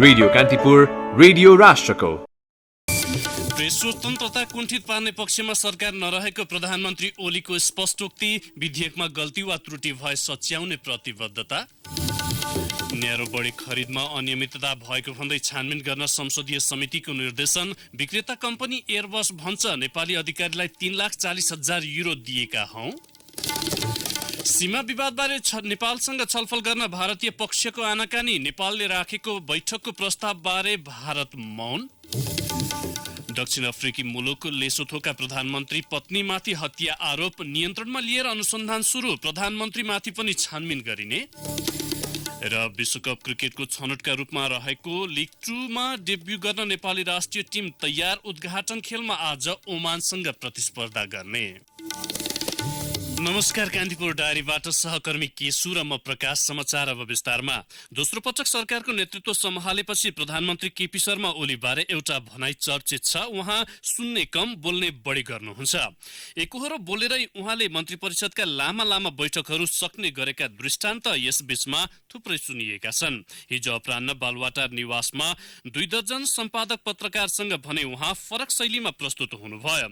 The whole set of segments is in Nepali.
रेडियो कान्तिपुर, रेडियो राष्ट्रको। प्रेस स्वतन्त्रता कुण्ठित पार्ने पक्षमा सरकार नरहेको प्रधानमन्त्री ओलीको स्पष्टोक्ति, विधेयकमा गल्ती वा त्रुटि भए सच्याउने प्रतिबद्धता। न्यारो बढी खरिदमा अनियमितता भएको भन्दै छानबिन गर्न संसदीय समितिको निर्देशन। विक्रेता कम्पनी एयरबस भन्छ नेपाली अधिकारीलाई 3,40,000 युरो दिएका हौं। सीमा विवादबारे नेपालसँग छलफल गर्न भारतीय पक्षको आनाकानी, नेपालले राखेको बैठकको प्रस्तावबारे भारत मौन। दक्षिण अफ्रिकी मुलुक लेसोथोका प्रधानमन्त्री पत्नीमाथि हत्या आरोप, नियन्त्रणमा लिएर अनुसन्धान सुरु, प्रधानमन्त्रीमाथि पनि छानबिन गरिने। र विश्वकप क्रिकेटको छनौटका रूपमा रहेको लिग 2 मा डेब्यू गर्न नेपाली राष्ट्रिय टिम तयार, उद्घाटन खेलमा आज ओमानसँग प्रतिस्पर्धा गर्ने। नमस्कार, कान्तिपुर डायरीबाट सहकर्मी केशु र म प्रकाश। समाचार अब विस्तारमा। दोस्रो पटक सरकारको नेतृत्व सम्हालेपछि प्रधानमन्त्री केपी शर्मा ओलीबारे एउटा भनाइ चर्चित छ। उहाँ सुन्ने कम, बोल्ने बढी गर्नुहुन्छ। एकहोरो बोलेरै उहाँले मन्त्री परिषदका लामा बैठकहरू सक्ने गरेका दृष्टान्त यसबीचमा थुप्रै सुनिएका छन्। हिजो अपराह्न बालुवाटार निवासमा 2 दर्जन सम्पादक पत्रकारसँग भने उहाँ फरक शैलीमा प्रस्तुत हुनुभयो।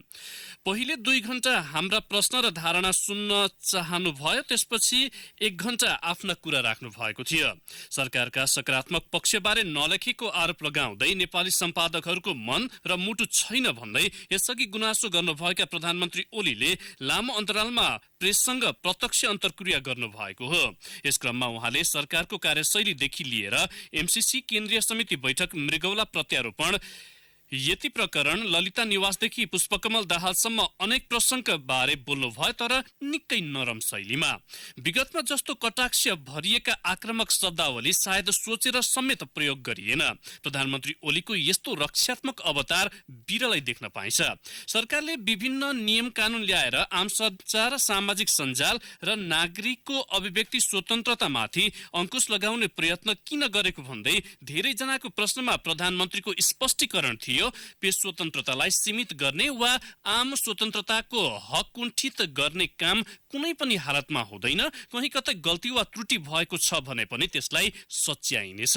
पहिले 2 घण्टा हाम्रा प्रश्न र धारणा सुन्न चाहनु भयो, त्यसपछि 1 घण्टा आफ्ना कुरा राख्नु भएको थियो। सरकारका सकारात्मक पक्षबारे नलेखेको आरोप लगाउँदै नेपाली सम्पादकहरूको मन र मुटु छैन भन्दै यसअघि गुनासो गर्नुभएका प्रधानमन्त्री ओलीले लामो अन्तरालमा प्रेससँग प्रत्यक्ष अन्तर्क्रिया गर्नुभएको हो। यस क्रममा उहाँले सरकारको कार्यशैलीदेखि लिएर एमसीसी केन्द्रीय समिति बैठक, मृगौला प्रत्यारोपण, यति प्रकरण, ललिता निवासदेखि पुष्पकमल दाहालसम्म अनेक प्रसङ्ग बारे बोल्नु भयो, तर निकै नरम शैलीमा। विगतमा जस्तो कटाक्ष भरिएका आक्रामक शब्दावली सायद सोचेर समेत प्रयोग गरिएन। प्रधानमन्त्री ओलीको यस्तो रक्षात्मक अवतार बिरलै देख्न पाइन्छ। सरकारले विभिन्न नियम कानुन ल्याएर आम सञ्चार, सामाजिक सञ्जाल र नागरिकको अभिव्यक्ति स्वतन्त्रतामाथि अंकुश लगाउने प्रयत्न किन गरेको भन्दै धेरैजनाको प्रश्नमा प्रधानमन्त्रीको स्पष्टीकरण थियो, पेश स्वतन्त्रतालाई सीमित गर्ने वा आम स्वतन्त्रताको हक कुण्ठित गर्ने काम कुनै पनि हालतमा हुँदैन। कहीँ कतै गल्ती वा त्रुटि भएको छ भने पनि त्यसलाई सच्याइनेछ।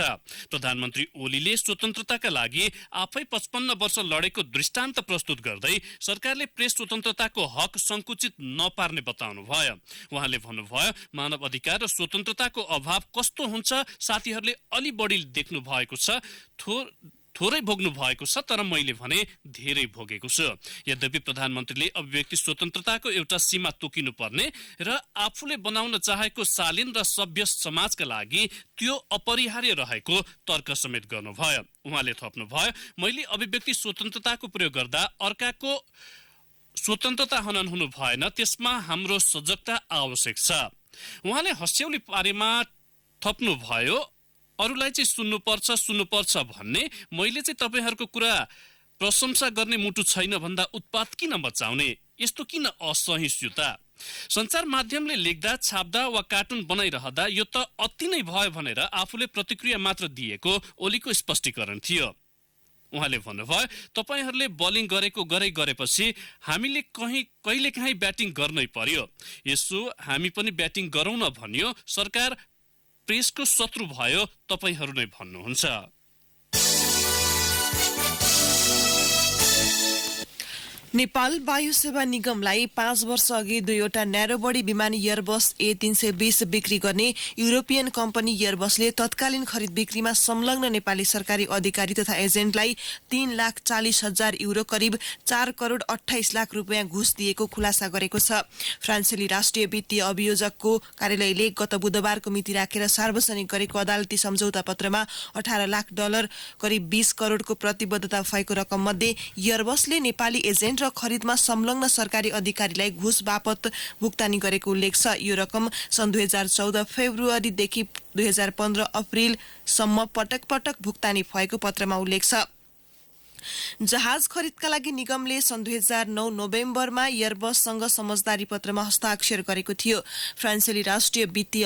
प्रधानमन्त्री ओलीले स्वतन्त्रताका लागि आफै 55 वर्ष लडेको दृष्टान्त प्रस्तुत गर्दै सरकारले प्रेस स्वतन्त्रताको हक संकुचित नपार्ने बताउनु भयो। उहाँले भन्नुभयो, मानव अधिकार र स्वतन्त्रताको अभाव कस्तो हुन्छ साथीहरूले अलि बढी देख्नु भएको छ, थोरै भोग्नु भएको छ, तर मैले भने धेरै भोगेको छु। यद्यपि प्रधानमन्त्रीले अभिव्यक्ति स्वतन्त्रताको एउटा सीमा तोकिनु पर्ने र आफूले बनाउन चाहेको शालीन र सभ्य समाजका लागि त्यो अपरिहार्य रहेको तर्क समेत गर्नुभयो। उहाँले थप्नुभयो, मैले अभिव्यक्ति स्वतन्त्रताको प्रयोग गर्दा अर्काको स्वतन्त्रता हनन हुनु भएन, त्यसमा हाम्रो सजगता आवश्यक छ। उहाँले हँस्यौली पारेमा थप्नुभयो, अरूलाई चाहिँ सुन्नुपर्छ भन्ने, मैले चाहिँ तपाईहरूको कुरा प्रशंसा गर्ने मुटु छैन भन्दा उत्पात किन मचाउने, यस्तो किन असहिष्णुता। सञ्चार माध्यमले लेख्दा, छाप्दा वा कार्टुन बनाइरहँदा यो त अति नै भयो भनेर आफूले प्रतिक्रिया मात्र दिएको ओलीको स्पष्टीकरण थियो। उहाँले भन्नुभयो, तपाईहरूले बलिङ गरेपछि हामीले कहिलेकाहीँ ब्याटिङ गर्नै पर्यो, यसो हामी पनि ब्याटिङ गरौँ न भन्यो। सरकार प्रेसको शत्रु भयो, तपाईहरू नै भन्नुहुन्छ। नेपाल वायु सेवा निगमलाई 5 वर्ष अघि 2वटा न्यारो बडी विमान एयरबस A320 बिक्री गर्ने युरोपियन कम्पनी एयरबसले तत्कालीन खरिद बिक्रीमा संलग्न नेपाली सरकारी अधिकारी तथा एजेन्टलाई 3,40,000 युरो, करिब 4 करोड 28 लाख रुपियाँ घुस दिएको खुलासा गरेको छ। फ्रान्सेली राष्ट्रिय वित्तीय अभियोजकको कार्यालयले गत बुधबारको मिति राखेर सार्वजनिक गरेको अदालती सम्झौता पत्रमा $18 लाख, करिब 20 करोडको प्रतिबद्धता भएको रकम मध्ये एयरबसले नेपाली एजेन्ट र खरिदमा संलग्न सरकारी अधिकारीलाई घुस बापत भुक्तानी गरेको उल्लेख छ। यो रकम सन् 2014 फेब्रुअरीदेखि 2015 अप्रिलसम्म पटक भुक्तानी भएको पत्रमा उल्लेख छ। जहाज खरिदका लागि निगमले सन् 2009 नोभेम्बरमा एयरबससँग समझदारी पत्रमा हस्ताक्षर गरेको थियो। फ्रान्सेली राष्ट्रिय वित्तीय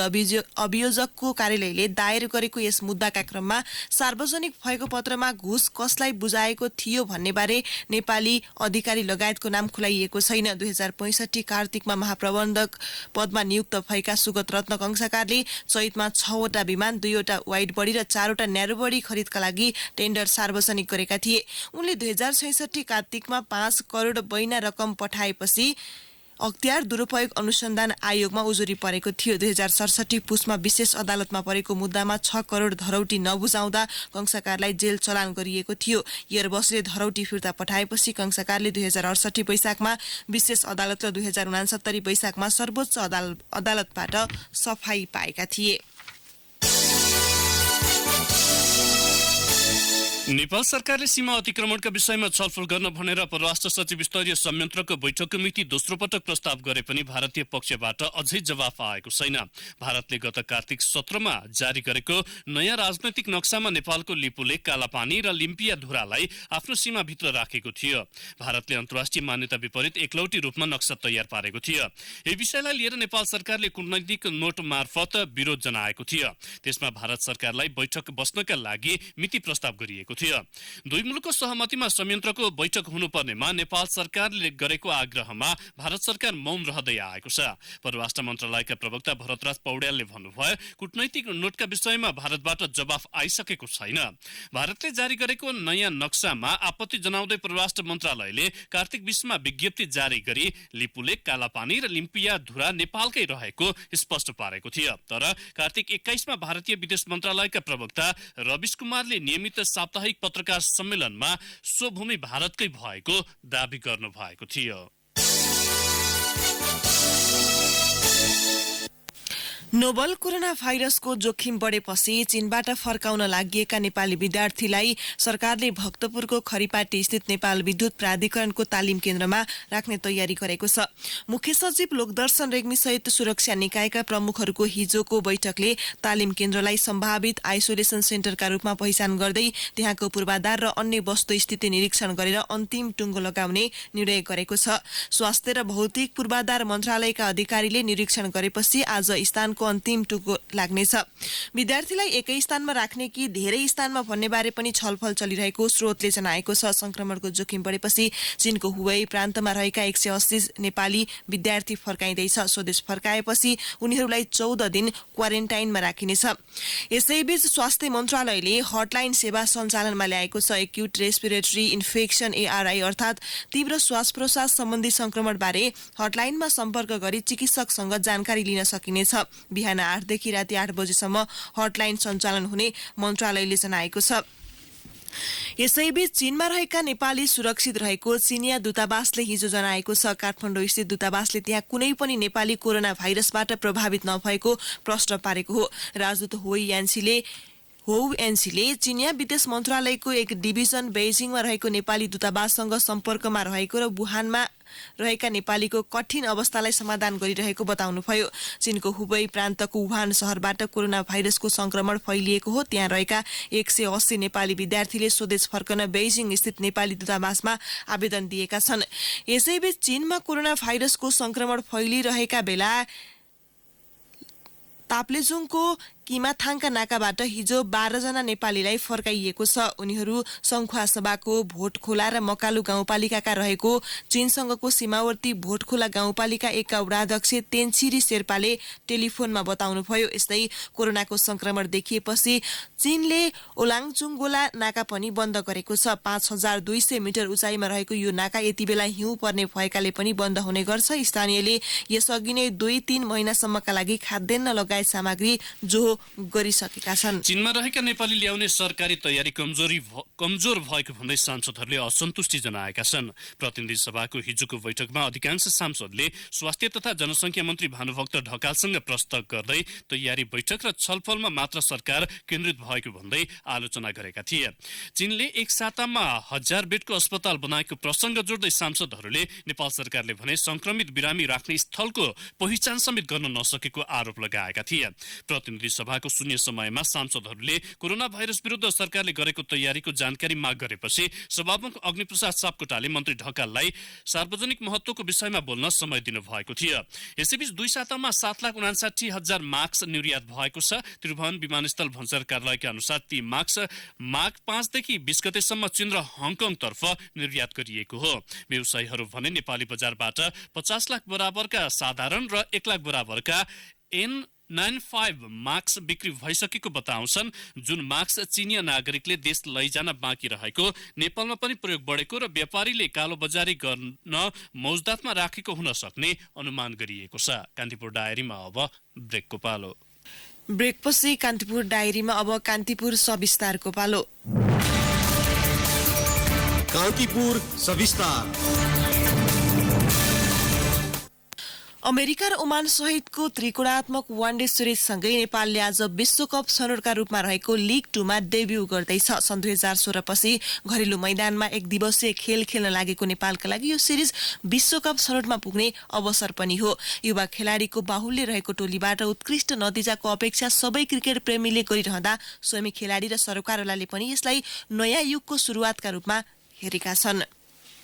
अभियोजकको कार्यालयले दायर गरेको यस मुद्दाका क्रममा सार्वजनिक भएको पत्रमा घुस कसलाई बुझाएको थियो भन्नेबारे नेपाली अधिकारी लगायतको नाम खुलाइएको छैन। 2065 कार्तिकमा महाप्रबन्धक पदमा नियुक्त भएका सुगत रत्न कंसाकारले चैतमा 6 वटा विमान, 2 वटा वाइड बडी र 4 वटा न्यारो बडी खरिदका लागि टेन्डर सार्वजनिक गरेका थिए। उनले 2066 कार्तिकमा 5 करोड बैना रकम पठाएपछि अख्तियार दुरुपयोग अनुसन्धान आयोगमा उजुरी परेको थियो। 2067 पुसमा विशेष अदालतमा परेको मुद्दामा 6 करोड धरौटी नबुझाउँदा कंसाकारलाई जेल चलान गरिएको थियो। एयरबसले धरौटी फिर्ता पठाएपछि कंसाकारले 2068 वैशाखमा विशेष अदालत र 2069 वैशाखमा सर्वोच्च अदालतबाट सफाई पाएका थिए। नेपाल सरकारले सीमा अतिक्रमणका विषयमा छलफल गर्न भनेर परराष्ट्र सचिव स्तरीय संयन्त्रको बैठकको मिति दोस्रो पटक प्रस्ताव गरे पनि भारतीय पक्षबाट अझै जवाफ आएको छैन। भारतले गत कार्तिक 17मा जारी गरेको नयाँ राजनैतिक नक्सामा नेपालको लिपुलेक, कालापानी र लिम्पिया धुरालाई आफ्नो सीमाभित्र राखेको थियो। भारतले अन्तर्राष्ट्रिय मान्यता विपरीत एकलौटी रूपमा नक्सा तयार पारेको थियो। यही विषयलाई लिएर नेपाल सरकारले कूटनैतिक नोट मार्फत विरोध जनाएको थियो। त्यसमा भारत सरकारलाई बैठक बस्नका लागि मिति प्रस्ताव गरिएको थियो। दुई मुलुकको सहमतिमा संयन्त्रको बैठक हुनुपर्नेमा नेपाल सरकारले गरेको आग्रहमा भारत सरकार मौन रहँदै आएको छ। परराष्ट्र मन्त्रालयका प्रवक्ता भरतराज पौड्यालले भन्नुभयो, कूटनैतिक नोटका विषयमा भारतबाट जवाफ आइसकेको छैन। भारतले जारी गरेको नयाँ नक्सामा आपत्ति जनाउँदै परराष्ट्र मन्त्रालयले कार्तिक 20मा विज्ञप्ति जारी गरी लिपुलेक, कालापानी र लिम्पिया धुरा नेपालकै रहेको स्पष्ट पारेको थियो। तर कार्तिक 21मा भारतीय विदेश मन्त्रालयका प्रवक्ता रविश कुमारले नियमित साप्ताहिक पत्रकार सम्मेलनमा सो भूमि भारतकै भएको दावी गर्नु भएको थियो। नोभल कोरोना भाइरसको जोखिम बढेपछि चीनबाट फर्काउन लागिएका नेपाली विद्यार्थीलाई सरकारले भक्तपुरको खरिपाटी स्थित नेपाल विद्युत प्राधिकरणको तालिम केन्द्रमा राख्ने तयारी गरेको छ। मुख्य सचिव लोकदर्शन रेग्मी सहित सुरक्षा निकायका प्रमुखहरूको हिजोको बैठकले तालिम केन्द्रलाई सम्भावित आइसोलेसन सेन्टरका रूपमा पहिचान गर्दै त्यहाँको पूर्वाधार र अन्य वस्तुस्थिति निरीक्षण गरेर अन्तिम टुङ्गो लगाउने निर्णय गरेको छ। स्वास्थ्य र भौतिक पूर्वाधार मन्त्रालयका अधिकारीले निरीक्षण गरेपछि आज स्थानको अन्तिम टुङ्गो लाग्नेछ। विद्यार्थीलाई एकै स्थानमा राख्ने कि धेरै स्थानमा भन्ने बारे पनि छलफल चलिरहेको स्रोतले जनाएको छ। संक्रमणको जोखिम बढेपछि चीनको हुवेई प्रान्तमा रहेका 180 नेपाली विद्यार्थी फर्काइँदैछ। स्वदेश फर्काएपछि उनीहरूलाई 14 दिन क्वारेन्टाइनमा राखिनेछ। यसैबीच स्वास्थ्य मन्त्रालयले हटलाइन सेवा सञ्चालनमा ल्याएको छ। एक्युट रेस्पिरेटरी इन्फेक्सन ARI अर्थात् तीव्र श्वास प्रश्वास सम्बन्धी संक्रमणबारे हटलाइनमा सम्पर्क गरी चिकित्सकसँग जानकारी लिन सकिनेछ। बिहान 8 देखि राति 8 बजेसम्म हटलाइन सञ्चालन हुने मन्त्रालयले जनाएको छ। यसैबीच चीनमा रहेका नेपाली सुरक्षित रहेको चीनिया दूतावासले हिजो जनाएको छ। काठमाडौँ स्थित दूतावासले त्यहाँ कुनै पनि नेपाली कोरोना भाइरसबाट प्रभावित नभएको प्रश्न पारेको हो। राजदूत होउ एनसीले चीनिया विदेश मन्त्रालयको एक डिभिजन बेजिङमा रहेको नेपाली दूतावाससँग सम्पर्कमा रहेको र वुहानमा रहेका नेपालीको कठिन अवस्थालाई समाधान गरिरहेको बताउनुभयो। चीनको हुबेई प्रान्तको वुहान शहरबाट कोरोना भाइरसको संक्रमण फैलिएको हो। त्यहाँ रहेका 180 नेपाली विद्यार्थीले स्वदेश फर्कन बेजिङ स्थित नेपाली दूतावासमा आवेदन दिएका छन्। यसैबीच चीनमा कोरोना भाइरसको संक्रमण फैलिरहेका बेला ताप्लेजुङको किमाथाङका नाकाबाट हिजो 12 जना नेपालीलाई फर्काइएको छ। उनीहरू सङ्खुवासभाको भोटखोला र मकालु गाउँपालिकाका रहेको चीनसँगको सीमावर्ती भोटखोला गाउँपालिका 1 का वडाध्यक्ष तेन्सिरी शेर्पाले टेलिफोनमा बताउनुभयो। यस्तै कोरोनाको संक्रमण देखिएपछि चीनले ओलाङचुङगोला नाका पनि बन्द गरेको छ। 5200 मिटर उचाइमा रहेको यो नाका यति बेला हिउँ पर्ने भएकाले पनि बन्द हुने गर्छ। स्थानीयले यसअघि नै 2-3 महिनासम्मका लागि खाद्यान्न लगायत सामग्री जो गरिसकेका छन्। चीनमा रहेका नेपाली ल्याउने सरकारी तयारी कमजोर भएको भन्दै सांसदहरूले असन्तुष्टि जनाएका छन्। प्रतिनिधि सभाको हिजोको बैठकमा अधिकांश सांसदले स्वास्थ्य तथा जनसङ्ख्या मन्त्री भानुभक्त ढकालसँग प्रस्ताव गर्दै तयारी बैठक र छलफलमा मात्र सरकार केन्द्रित भएको भन्दै आलोचना गरेका थिए। चीनले एक सातामा 1000 बेडको अस्पताल बनाएको प्रसङ्ग जोड्दै सांसदहरूले नेपाल सरकारले भने संक्रमित बिरामी राख्ने स्थलको पहिचान समेत गर्न नसकेको आरोप लगाएका थिए। प्रतिनिधि सभाको शून्य समयमा सांसदहरूले कोरोना भाइरस विरुद्ध सरकारले गरेको तयारीको जानकारी माग गरेपछि सभामुख अग्निप्रसाद सापकोटाले मन्त्री ढकाललाई सार्वजनिक महत्त्वको विषयमा बोल्न समय दिनुभएको थियो। यसैबीच 2 सातामा 7,59,000 मास्क निर्यात भएको छ। त्रिभुवन विमानस्थल भन्सार कार्यालयका अनुसार ती मास्क माघ 5 देखि 20 गतेसम्म चीन र हङकङतर्फ निर्यात गरिएको हो। व्यवसायीहरू भने नेपाली बजारबाट 50 लाख बराबरका साधारण र 1 लाख बराबरका N95 मास्क बिक्री भइसकेको बताउँछन्। जुन मास्क चीनिया नागरिकले देश लैजान बाँकी रहेको, नेपालमा पनि प्रयोग बढेको र व्यापारीले कालोबजारी गर्न मौजदातमा राखेको हुन सक्ने अनुमान गरिएको छ। कान्तिपुर डायरीमा अब ब्रेकको पालो। ब्रेकपछि कान्तिपुर डायरीमा अब कान्तिपुर सविस्तारको पालो। कान्तिपुर सविस्तार। अमेरिका र ओमान सहितको त्रिकोणात्मक वानडे सिरिजसँगै नेपालले आज विश्वकप छनौटका रूपमा रहेको लिग 2 मा डेब्यू गर्दैछ। सन् 2016 पछि घरेलु मैदानमा 1 दिवसीय खेल खेल्न लागेको नेपालका लागि यो सिरिज विश्वकप छनौटमा पुग्ने अवसर पनि हो। युवा खेलाडीको बाहुल्य रहेको टोलीबाट उत्कृष्ट नतिजाको अपेक्षा सबै क्रिकेट प्रेमीले गरिरहँदा स्वयं खेलाडी र सरकारवालाले पनि यसलाई नयाँ युगको सुरुवातका रूपमा हेरेका छन्।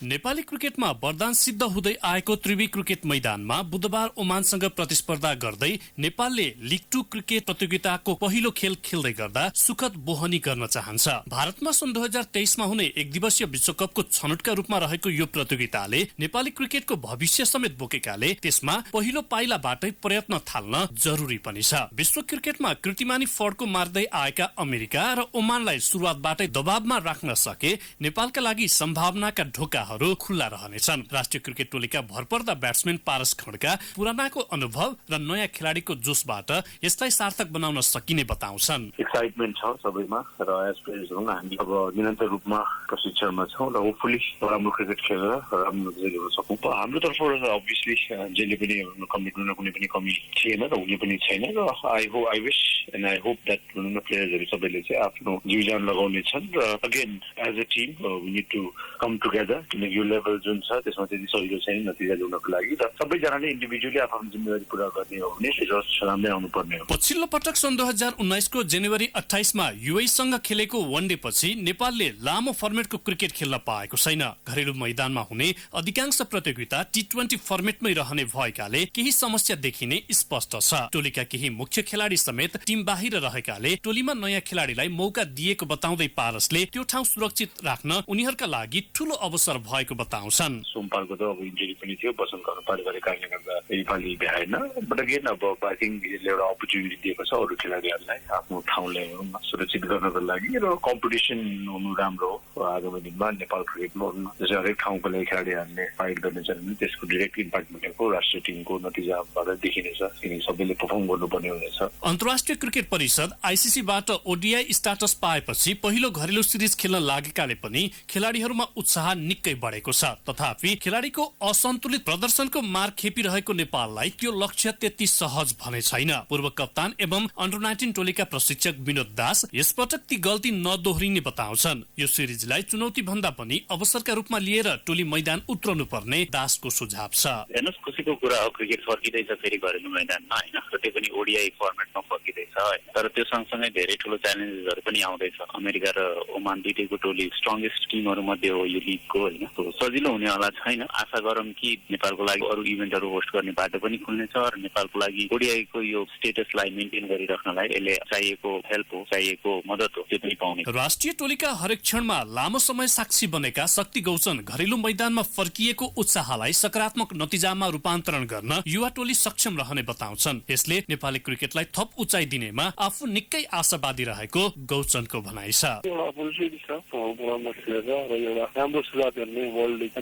नेपाली क्रिकेटमा वरदान सिद्ध हुँदै आएको त्रिवी क्रिकेट मैदानमा बुधबार ओमानसँग प्रतिस्पर्धा गर्दै नेपालले लिग 2 क्रिकेट प्रतियोगिताको पहिलो खेल खेल्दै गर्दा सुखद बोहनी गर्न चाहन्छ। भारतमा सन् 2023 मा हुने 1 दिवसीय विश्वकपको छनौटका रूपमा रहेको यो प्रतियोगिताले नेपाली क्रिकेटको भविष्य समेत बोकेकाले त्यसमा पहिलो पाइलाबाटै प्रयत्न थाल्न जरुरी पनि छ। विश्व क्रिकेटमा कीर्तिमानी फड्को मार्दै आएका अमेरिका र ओमानलाई सुरुवातबाटै दबावमा राख्न सके नेपालका लागि सम्भावनाका ढोका खुल्ला रहनेछन्। राष्ट्रिय क्रिकेट टोलीका भरपर्दा ब्याट्सम्यान पारस खड्का पुरानाको अनुभव र नयाँ खेलाडीको जोशबाट यसलाई सार्थक बनाउन सकिने बताउँछन्। एक्साइटमेन्ट छ सबैमा र एस्पिरेसन हामी अब निरन्तर रूपमा प्रशिक्षणमा छौँ र होपफुली राम्रो क्रिकेट खेलेर राम्रो रिजल्ट ल्याउन सकौँ। हाम्रो तर्फबाट अभियसली जहिले पनि कमिटमेन्टमा कुनै पनि कमी थिएन र हुने पनि छैन र I wish and I hope that प्लेयर्सहरू सबैले चाहिँ आफ्नो जीवजान लगाउने छन् र again as a team we need to come together. यो लेभल जुन छ त्यसमा चाहिँ सजिलो छैन नतिजा ल्याउनको लागि र सबैजनाले इन्डिभिजुअली आफ्नो जिम्मेवारी पूरा गर्ने हो भने रिजल्ट राम्रै आउनुपर्ने हो। पछिल्लो पटक सन् 2019 को जनवरी 28 मा युएईसँग खेलेको वनडे पछि नेपालले लामो फर्मेटको क्रिकेट खेल्न पाएको छैन। घरेलु मैदानमा हुने अधिकांश प्रतियोगिता T20 फर्मेटमै रहने भएकाले केही समस्या देखिने स्पष्ट छ। टोलीका केही मुख्य खेलाडी समेत टिम बाहिर रहेकाले टोलीमा नयाँ खेलाडीलाई मौका दिएको बताउँदै पारसले त्यो ठाउँ सुरक्षित राख्न उनीहरूका लागि ठूलो अवसर भएको बताउँछन्। सोमपालको त अब इन्जुरी पनि थियो, बसन्तको पारिवारिक कारणले गर्दा योपालि भ्याएन। बट अगेन अब आई थिंक यसले एउटा अपर्च्युनिटी दिएको छ अरू खेलाडीहरूलाई आफ्नो ठाउँलाई सुरक्षित गर्नको लागि र कम्पिटिसन हुनु राम्रो हो। आगामी दिनमा नेपाल क्रिकेटमा जस्तै हरेक ठाउँको लागि खेलाडीहरूले फाइट गर्नेछन् भने त्यसको डिरेक्ट इम्प्याक्ट भनेको राष्ट्रिय टिमको नतिजाबाट देखिनेछ, किनकि सबैले पर्फर्म गर्नुपर्ने हुनेछ। अन्तर्राष्ट्रिय क्रिकेट परिषद आइसिसीबाट ओडिआई स्ट्याटस पाएपछि पहिलो घरेलु सिरिज खेल्न लागेकाले पनि खेलाडीहरूमा उत्साह निकै बढेको छ। तथापि खेलाडीको असन्तुलित प्रदर्शनको मार खेपिरहेको नेपाललाई त्यो लक्ष्य त्यति सहज भने छैन। पूर्व कप्तान एवं अन्डर 19 टोलीका प्रशिक्षक विनोद दास यसपटक ती गल्ती नदोहोरिने बताउँछन्। यो सिरिजलाई चुनौती भन्दा पनि अवसरका रूपमा लिएर टोली मैदान उत्रनु पर्ने दासको सुझाव छ। हेर्नुहोस्, खुसीको कुरा हो क्रिकेट फर्किँदैछ फेरि घरेलु मैदानमा होइन, र त्यो पनि ओडिआई फर्मेटमा फर्किँदैछ होइन। तर त्यो सँगसँगै धेरै ठुलो च्यालेन्जेसहरू पनि आउँदैछ। अमेरिका र ओमान दुईटैको टोली स्ट्रङ्गेस्ट टिमहरू मध्ये हो यो लिगको होइन। सजिलो हुनेवाला छैन। आशा गरौँ कि नेपालको लागि अरू इभेन्टहरू होस्ट गर्ने बाटो पनि खुल्नेछ र नेपालको लागि ओडिआईको यो स्टेटसलाई मेन्टेन गरिराख्नलाई यसले चाहिएको हेल्प हो, चाहिएको मद्दत हो, त्यो पनि पाउने। राष्ट्रिय टोलीका हरेक क्षणमा लामो समय साक्षी बनेका शक्ति गौचन घरेलु मैदानमा फर्किएको उत्साहलाई सकारात्मक नतिजामा रूपान्तरण गर्न युवा टोली सक्षम रहने बताउँछन्। यसले नेपाली क्रिकेटलाई थप उचाइ दिनेमा आफू निकै आशावादी रहेको गौचनको भनाइ छ।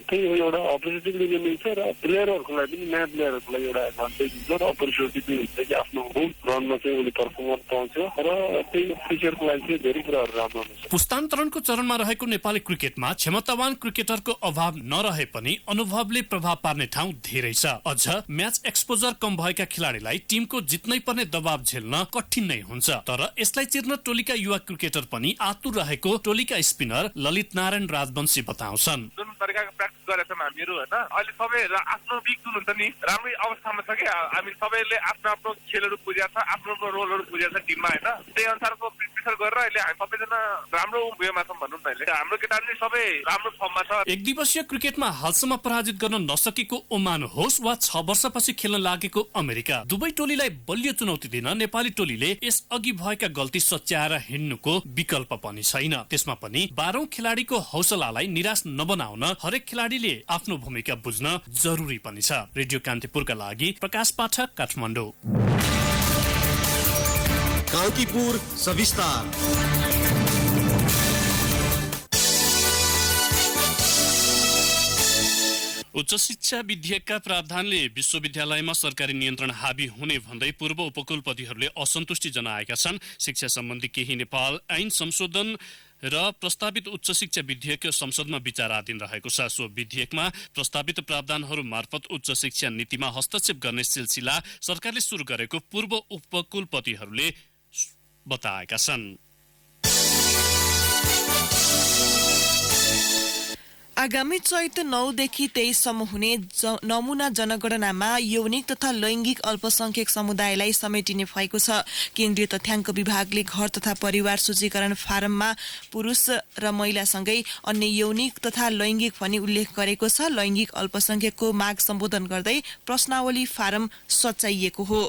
त्यही हो एउटा अपर्च्युनिटी मिल्छ र प्लेयरहरूको लागि पनि नयाँ प्लेयरहरूको लागि एउटा एडभान्टेज हुन्छ र अपर्च्युनिटी हुन्छ कि आफ्नो होम ग्राउन्डमा चाहिँ उसले पर्फर्मेन्स पाउँछ र त्यही फ्युचरको लागि चाहिँ धेरै कुराहरू राम्रो हुन्छ। पुस्तान्तरणको चरणमा रहेको नेपाली क्रिकेटमा क्षमतावान क्रिकेटरको अभाव नरहे पनि अनुभवले प्रभाव पार्ने ठाउँ धेरै छ। अझ म्याच एक्सपोजर कम भएका खेलाडीलाई टिमको जित्नै पर्ने दबाव झेल्न कठिन नै हुन्छ। तर यसलाई चिर्न टोलीका युवा क्रिकेटर पनि आतुर रहेको टोलीका स्पिनर ललित नारायण राजवंशी बताउँछन्। तरिकाको प्र्याक्टिस गरेका छौँ हामीहरू होइन। अहिले सबै आफ्नो बिग हुनुहुन्छ नि राम्रै अवस्थामा छ क्या। हामी सबैले आफ्नो आफ्नो खेलहरू बुझेको छ, आफ्नो आफ्नो रोलहरू बुझेको छ टिममा होइन। त्यही अनुसारको प्रिपेयर गरेर अहिले हामी सबैजना राम्रो उयोमा छौँ भनौँ न। अहिले हाम्रो केटाहरू चाहिँ सबै राम्रो फर्ममा छ। एक दिवसीय क्रिकेटमा हालसम्म पराजित गर्न नसकेको ओमान होस् वा 6 वर्षपछि खेल्न लागेको अमेरिका, दुवै टोलीलाई बलियो चुनौती दिन नेपाली टोलीले यस अघि भएका गल्ती सच्याएर हिँड्नुको विकल्प पनि छैन। त्यसमा पनि 12औं खेलाडीको हौसलालाई निराश नबनाउन हरेक खेलाडीले आफ्नो भूमिका बुझ्न जरुरी पनि छ। रेडियो कान्तिपुरका लागि प्रकाश पाठक, काठमाडौँ। कान्तिपुर सविस्तार। उच्च शिक्षा विधेयकका प्रावधानले विश्वविद्यालयमा सरकारी नियन्त्रण हाबी हुने भन्दै पूर्व उपकुलपतिहरूले असन्तुष्टि जनाएका छन्। शिक्षा सम्बन्धी केही नेपाल ऐन संशोधन र प्रस्तावित उच्च शिक्षा विधेयक संसदमा विचाराधीन रहेको छ। सो विधेयकमा प्रस्तावित प्रावधानहरू मार्फत उच्च शिक्षा नीतिमा हस्तक्षेप गर्ने सिलसिला सरकारले सुरु गरेको पूर्व उपकुलपतिहरूले बताएका छन्। आगामी चैत्र 9 देखि 23 सम्म हुने नमुना जनगणनामा यौनिक तथा लैंगिक अल्पसंख्यक समुदायलाई समेटिने भएको छ। केन्द्रीय तथ्याङ्क विभागले घर तथा परिवार सूचीकरण फारममा पुरुष र महिलासँगै अन्य यौनिक तथा लैंगिक भनी उल्लेख गरेको छ। लैंगिक अल्पसंख्यकको माग सम्बोधन गर्दै प्रश्नावली फारम सच्याइएको हो।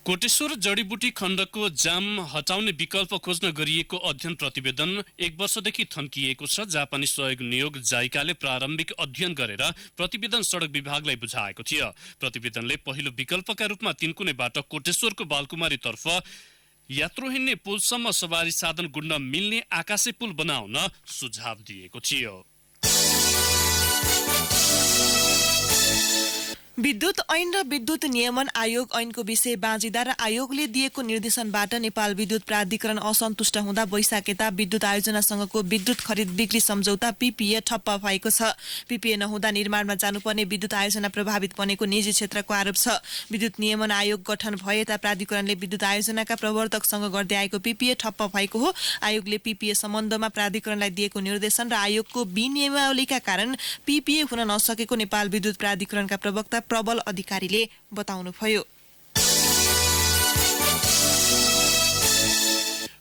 कोटेश्वर जडीबुटी खण्डको जाम हटाउने विकल्प खोज्न गरिएको अध्ययन प्रतिवेदन 1 वर्षदेखि थन्किएको छ। जापानी सहयोग नियोग जाइकाले प्रारम्भिक अध्ययन गरेर प्रतिवेदन सडक विभागलाई बुझाएको थियो। प्रतिवेदनले पहिलो विकल्पका रूपमा तिनकुनेबाट कोटेश्वरको बालकुमारीतर्फ यात्रु हिँड्ने पुलसम्म सवारी साधन गुड्न मिल्ने आकाशे पुल बनाउन सुझाव दिएको थियो। विद्युत ऐन र विद्युत नियमन आयोग ऐनको विषय बाँझिदा र आयोगले दिएको निर्देशनबाट नेपाल विद्युत प्राधिकरण असन्तुष्ट हुँदा वैशाखेता विद्युत आयोजनासँगको विद्युत खरिद बिक्री सम्झौता पीपीए ठप्प भएको छ। पीपीए नहुँदा निर्माणमा जानुपर्ने विद्युत आयोजना प्रभावित बनेको निजी क्षेत्रको आरोप छ। विद्युत नियमन आयोग गठन भए यता प्राधिकरणले विद्युत आयोजनाका प्रवर्तकसँग गर्दै आएको पीपीए ठप्प भएको हो। आयोगले पीपीए सम्बन्धमा प्राधिकरणलाई दिएको निर्देशन र आयोगको विनियमावलीका कारण पीपीए हुन नसकेको नेपाल विद्युत प्राधिकरणका प्रवक्ता प्रबल अधिकारीले बताउनुभयो।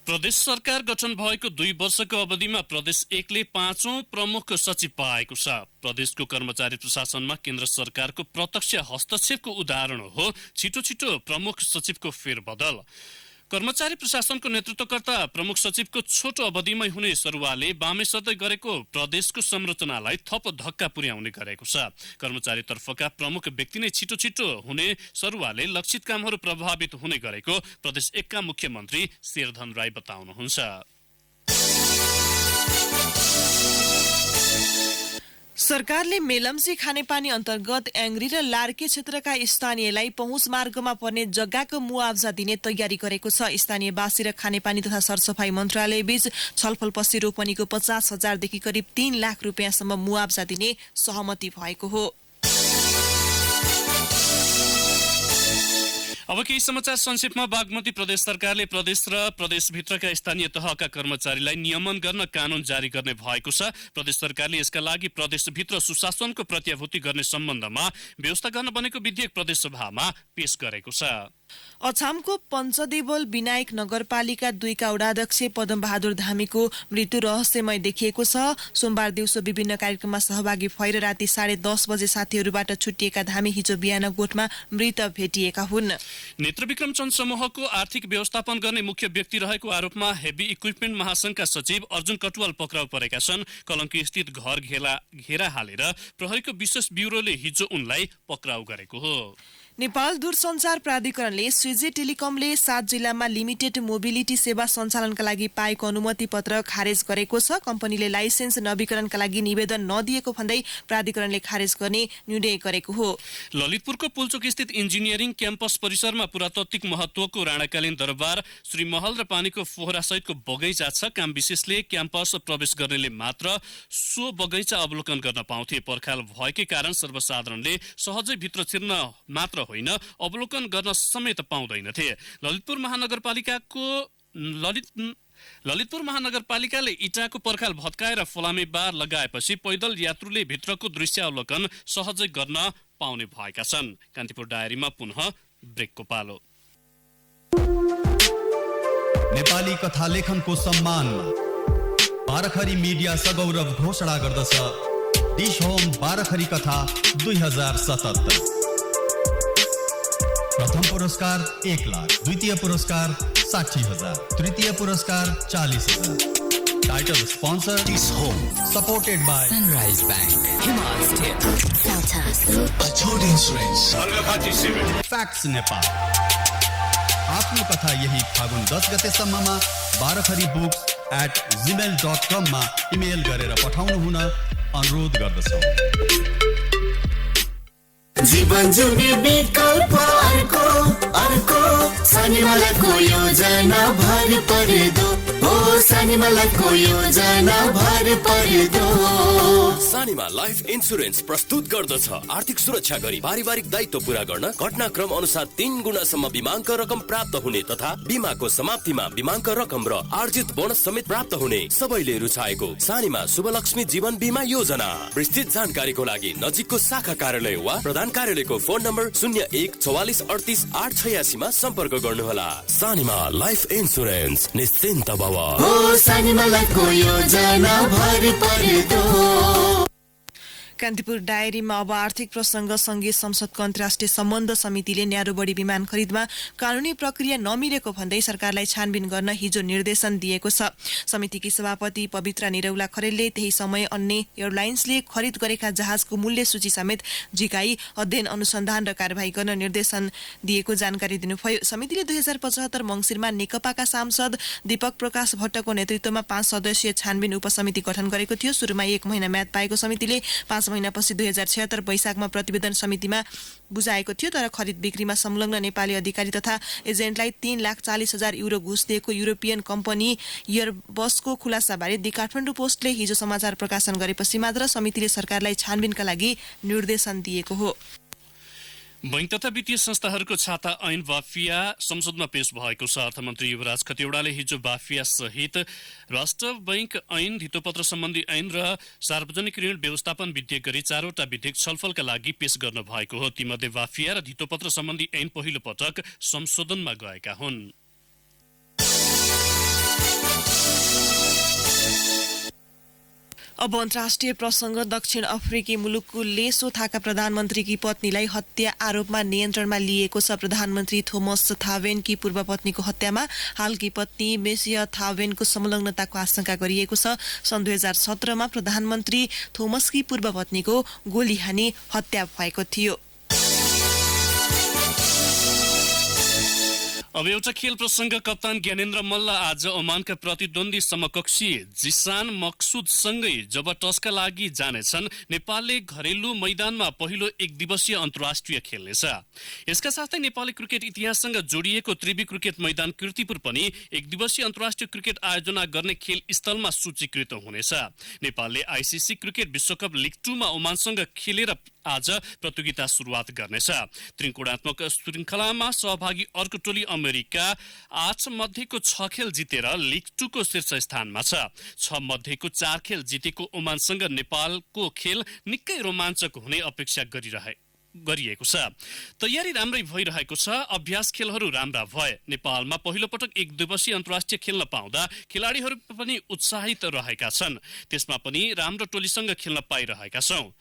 प्रदेश सरकार गठन भएको 2 वर्षको अवधिमा प्रदेश 1ले 5औं प्रमुख सचिव पाएको छ। प्रदेशको कर्मचारी प्रशासनमा केन्द्र सरकारको प्रत्यक्ष हस्तक्षेपको उदाहरण हो छिटो छिटो प्रमुख सचिवको फेरबदल। कर्मचारी प्रशासनको नेतृत्वकर्ता प्रमुख सचिवको छोटो अवधिमै हुने सरुवाले बामे सधैँ गरेको प्रदेशको संरचनालाई थप धक्का पुर्याउने गरेको छ। कर्मचारीतर्फका प्रमुख व्यक्ति नै छिटो छिटो हुने सरुवाले लक्षित कामहरू प्रभावित हुने गरेको प्रदेश 1 का मुख्यमन्त्री शेरधन राई बताउनुहुन्छ। सरकारले मेलम्ची खानेपानी अन्तर्गत एङ्ग्री र लार्के क्षेत्रका स्थानीयलाई पहुँच मार्गमा पर्ने जग्गाको मुआवजा दिने तयारी गरेको छ। स्थानीयवासी र खानेपानी तथा सरसफाई मन्त्रालय बीच छलफलपछि रोपनीको 50,000 देखि करिब 3 लाख रुपियाँसम्म मुआवजा दिने सहमति भएको हो। अब केही समाचार संक्षेपमा। बागमती प्रदेश सरकारले प्रदेश र प्रदेशभित्रका स्थानीय तहका कर्मचारीलाई नियमन गर्न कानून जारी गर्ने भएको छ। प्रदेश सरकारले यसका लागि प्रदेशभित्र सुशासनको प्रत्याभूति गर्ने सम्बन्धमा व्यवस्था गर्न बनेको विधेयक प्रदेश सभामा पेश गरेको छ। अछामको पञ्चदेवल विनायक नगरपालिका 2 का वडाध्यक्ष पदमबहादुर धामीको मृत्यु रहस्यमय देखिएको छ। सोमबार दिउँसो विभिन्न कार्यक्रममा सहभागी भएर राति 10:30 बजे साथीहरूबाट छुट्टिएका धामी हिजो बिहान गोठमा मृत भेटिएका हुन्। नेत्रविक्रम चन्द समूहको आर्थिक व्यवस्थापन गर्ने मुख्य व्यक्ति रहेको आरोपमा हेभी इक्विपमेन्ट महासंघका सचिव अर्जुन कटुवाल पक्राउ परेका छन्। कलङ्की स्थित घर घेरा हालेर प्रहरीको विशेष ब्युरोले हिजो उनलाई पक्राउ गरेको हो। नेपाल दूरसञ्चार प्राधिकरणले स्विजी टेलिकमले 7 जिल्लामा लिमिटेड मोबिलिटी सेवा सञ्चालनका लागि पाएको अनुमति पत्र खारेज गरेको छ। कम्पनीले लाइसेन्स नवीकरणका लागि निवेदन नदिएको भन्दै प्राधिकरणले खारेज गर्ने निर्णय गरेको हो। ललितपुरको पुल्चोक स्थित इन्जिनियरिङ क्याम्पस परिसरमा पुरातात्विक महत्वको राणाकालीन दरबार, श्री महल र पानीको फोहरा सहितको बगैँचा छ। काम विशेषले क्याम्पस प्रवेश गर्नेले मात्र सो बगैँचा अवलोकन गर्न पाउँथे। पर्खाल भएकै कारण सर्वसाधारणले सहजै भित्र छिर्न मात्र होइन अवलोकन गर्न समेत पाउँदैनथे। ललितपुर महानगरपालिकाको ललितपुर महानगरपालिकाले इटाको पर्खाल भत्काएर फलामे बार लगाएपछि पैदल यात्रुले भित्रको दृश्यावलोकन सहजै गर्न पाउने भएका छन्। कान्तिपुर डायरीमा पुनः ब्रेकको पालो। नेपाली कथा लेखनको सम्मानमा बाराखरी मिडिया सगौरव घोषणा गर्दछ डिश होम बाराखरी कथा 2077। प्रथम पुरस्कार 1 लाख, द्वितीय पुरस्कार 60,000, तृतीय पुरस्कार 40,000। Title sponsor dish home, supported by sunrise bank, हिमाल स्टेट, अछोड इन्स्योरेन्स, फ्याक्स नेपाल। आफ्नो कथा यही फागुन 10 गतेसम्ममा barakhariBooks@gmail.com मा इमेल गरेर पठाउनु हुन अनुरोध गर्दछौँ। जीवन जुने विकल्प अर्को सानीमालाको योजना भर परिदो हो, सानीमालाको योजना भर परिदो। सानीमा लाइफ इन्स्योरेन्स प्रस्तुत गर्दछ आर्थिक सुरक्षा गरी पारिवारिक दायित्व पूरा गर्न घटनाक्रम अनुसार 3 गुणासम्म बीमाको रकम प्राप्त हुने तथा बीमाको समाप्तिमा बीमाको रकम र आर्जित बोनस समेत प्राप्त हुने सबैले रुचाएको सानीमा शुभलक्ष्मी जीवन बीमा योजना। विस्तृत जानकारीको लागि नजिकको शाखा कार्यालय वा प्रधान कार्यालयको फोन नम्बर 01 मा सम्पर्क गर्नुहोला। सानीमा लाइफ इन्स्योरेन्स, निश्चिन्त भव। सानीमालाको योजना भर परिदो। कान्तिपुर डायरीमा अब आर्थिक प्रसंग संघीय संसदको अन्तर्राष्ट्रिय सम्बन्ध समितिले न्यारोबढी विमान खरिदमा कानूनी प्रक्रिया नमिलेको भन्दै सरकारलाई छानबिन गर्न हिजो निर्देशन दिएको छ। समितिकी सभापति पवित्र निरौला खरेलले त्यही समय अन्य एयरलाइन्सले खरिद गरेका जहाजको मूल्य सूची समेत झिकाई अध्ययन अनुसन्धान र कार्यवाही गर्न निर्देशन दिएको जानकारी दिनुभयो। समितिले 2075 मङ्सिरमा नेकपाका सांसद दीपक प्रकाश भट्टको नेतृत्वमा 5 सदस्यीय छानबिन उपसमिति गठन गरेको थियो। सुरुमा 1 महिना म्याद पाएको समितिले 5 महिनापछि 2076 वैशाखमा प्रतिवेदन समितिमा बुझाएको थियो। तर खरिद बिक्रीमा संलग्न नेपाली अधिकारी तथा एजेन्टलाई 3,40,000 युरो घुस दिएको युरोपियन कम्पनी एयरबसको खुलासाबारे दि काठमाडौँ पोस्टले हिजो समाचार प्रकाशन गरेपछि मात्र समितिले सरकारलाई छानबिनका लागि निर्देशन दिएको हो। बैंक तथा वित्तीय संस्थाहरूको छाता ऐन बाफिया संसदमा पेश भएको छ। अर्थमन्त्री युवराज खतिवड़ाले हिजो बाफिया सहित राष्ट्र बैंक ऐन, धितोपत्र सम्बन्धी ऐन र सार्वजनिक ऋण व्यवस्थापन विधेयक गरी 4वटा विधेयक छलफलका लागि पेश गर्न भएको हो। तीमध्ये बाफिया र धितोपत्र सम्बन्धी ऐन पहिलो पटक संशोधनमा गएका हुन्। अब अन्तर्राष्ट्रिय प्रसंग दक्षिण अफ्रिकी मुलुकको लेसोथाका प्रधानमन्त्रीकी पत्नीलाई हत्या आरोपमा नियन्त्रणमा लिएको छ। प्रधानमन्त्री थोमस थावेनकी पूर्व पत्नीको हत्यामा हालकी पत्नी मेसिया थावेनको संलग्नताको आशंका गरिएको छ। सन् 2017 मा प्रधानमन्त्री थोमसकी पूर्व पत्नीको गोली हानी हत्या भएको थियो। अब एउटा खेल प्रसंग। कप्तान ज्ञानेन्द्र मल्ल आज ओमानका प्रतिद्वन्दी समकक्षी जिसान मक्सुदसँगै जब टसका लागि जानेछन्, नेपालले घरेलु मैदानमा पहिलो 1 दिवसीय अन्तर्राष्ट्रिय खेल्नेछ। यसका साथै नेपाली क्रिकेट इतिहाससँग जोडिएको त्रिवी क्रिकेट मैदान कीर्तिपुर पनि 1 दिवसीय अन्तर्राष्ट्रिय क्रिकेट आयोजना गर्ने खेल स्थलमा सूचीकृत हुनेछ। नेपालले आईसीसी क्रिकेट विश्वकप लिग 2 मा ओमानसँग खेलेर आज प्रतियोगिता सुरुवात गर्नेछ। त्रिकोणात्मक श्रृङ्खलामा सहभागी अर्को टोली अमेरिका 8 मध्येको 6 खेल जितेर लिग 2 को शीर्ष स्थानमा छ। 6 मध्येको 4 खेल जितेको ओमानसँग नेपालको खेल निकै रोमाञ्चक हुने अपेक्षा गरिएको छ। तयारी राम्रै भइरहेको छ। अभ्यास खेलहरू राम्रा भए। नेपालमा पहिलो पटक 1 दिवसीय अन्तर्राष्ट्रिय खेल्न पाउँदा खेलाडीहरू पनि उत्साहित रहेका छन्। त्यसमा पनि राम्रो टोलीसँग खेल्न पाइरहेका छौं।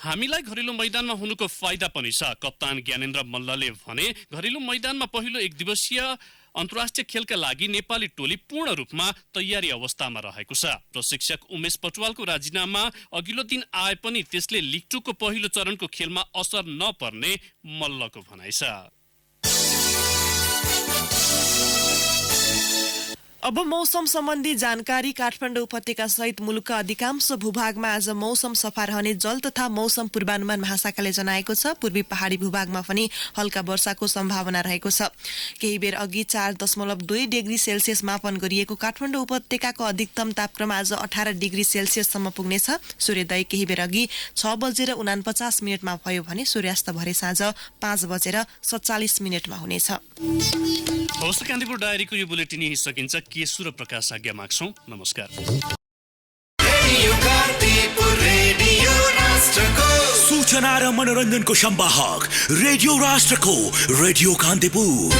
हामीलाई घरेलु मैदानमा हुनुको फाइदा पनि छ। कप्तान ज्ञानेन्द्र मल्लले भने घरेलु मैदानमा पहिलो 1 दिवसीय अन्तर्राष्ट्रिय खेलका लागि नेपाली टोली पूर्ण रूपमा तयारी अवस्थामा रहेको छ। प्रशिक्षक उमेश पटवालको राजीनामा अघिल्लो दिन आए पनि त्यसले लिग 2 को पहिलो चरणको खेलमा असर नपर्ने मल्लको भनाइ छ। अब मौसम सम्बन्धी जानकारी। काठमाडौँ उपत्यका सहित मुलुकका अधिकांश भूभागमा आज मौसम सफा रहने जल तथा मौसम पूर्वानुमान महाशाखाले जनाएको छ। पूर्वी पहाडी भूभागमा पनि हल्का वर्षाको सम्भावना रहेको छ। केही बेर अघि 4.2 डिग्री सेल्सियस मापन गरिएको काठमाडौँ उपत्यकाको अधिकतम तापक्रम आज 18 डिग्री सेल्सियससम्म पुग्नेछ। सूर्योदय केही बेर अघि 6:49 भयो भने सूर्यास्त भरे साँझ 5:47 हुनेछ। हवस्, कान्तिपुर डायरीको यो बुलेटिन यही सकिन्छ। केशु र प्रकाश आज्ञा माग्छौँ। नमस्कार। सूचना र मनोरञ्जनको संवाहक रेडियो राष्ट्रको रेडियो कान्तिपुर।